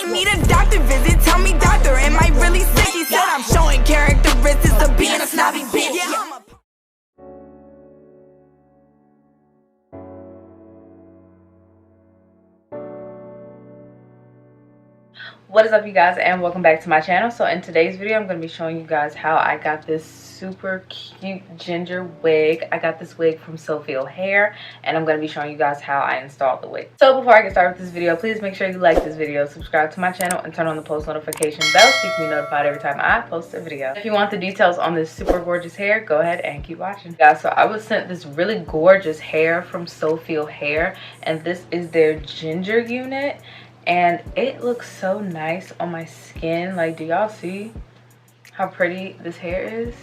might need a doctor visit. Tell me, doctor, am I really sick? He said I'm showing characteristics of being a snobby bitch. What is up, you guys, and welcome back to my channel. So in today's video I'm going to be showing you guys how I got this super cute ginger wig. I got this wig from SOFEEL hair, and I'm going to be showing you guys how I installed the wig. So before I get started with this video, please make sure you like this video, subscribe to my channel, and turn on the post notification bell so you can be notified every time I post a video. If you want the details on this super gorgeous hair, go ahead and keep watching. Guys, so I was sent this really gorgeous hair from SOFEEL hair, and this is their ginger unit. And it looks so nice on my skin. Like, do y'all see how pretty this hair is?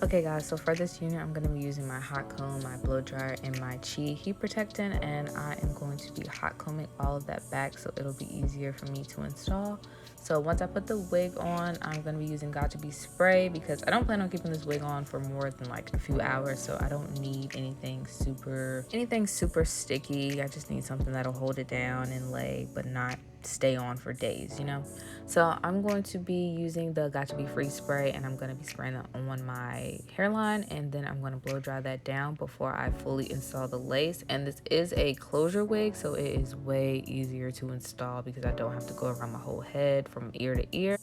Okay guys, so for this unit I'm going to be using my hot comb, my blow dryer, and my Chi heat protectant, and I am going to be hot combing all of that back so it'll be easier for me to install. So once I put the wig on, I'm going to be using Got To Be spray because I don't plan on keeping this wig on for more than like a few hours, so I don't need anything super sticky. I just need something that'll hold it down and lay but not stay on for days, you know. So I'm going to be using the Got To Be free spray, and I'm going to be spraying that on my hairline, and then I'm going to blow dry that down before I fully install the lace. And this is a closure wig, so it is way easier to install because I don't have to go around my whole head from ear to ear.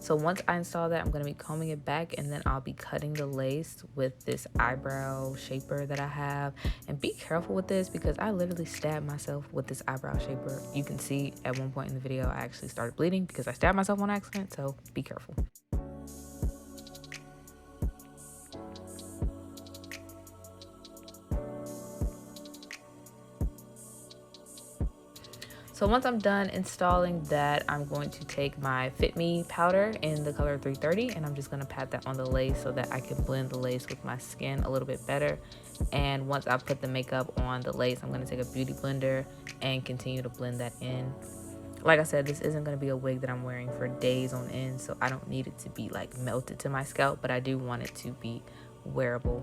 So once I install that, I'm going to be combing it back, and then I'll be cutting the lace with this eyebrow shaper that I have. And be careful with this because I literally stabbed myself with this eyebrow shaper. You can see at one point in the video I actually started bleeding because I stabbed myself on accident, so be careful. So once I'm done installing that, I'm going to take my Fit Me powder in the color 330, and I'm just going to pat that on the lace so that I can blend the lace with my skin a little bit better. And once I put the makeup on the lace, I'm going to take a beauty blender and continue to blend that in. Like I said, this isn't going to be a wig that I'm wearing for days on end, so I don't need it to be like melted to my scalp, but I do want it to be wearable.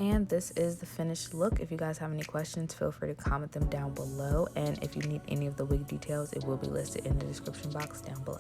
And this is the finished look. If you guys have any questions, feel free to comment them down below. And if you need any of the wig details, it will be listed in the description box down below.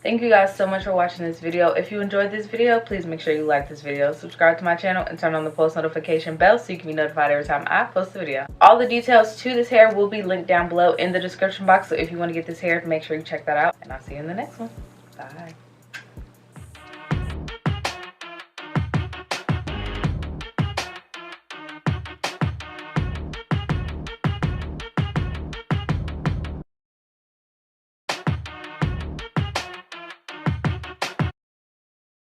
Thank you guys so much for watching this video. If you enjoyed this video, please make sure you like this video, subscribe to my channel, and turn on the post notification bell so you can be notified every time I post a video. All the details to this hair will be linked down below in the description box, so if you want to get this hair, make sure you check that out, and I'll see you in the next one. Bye.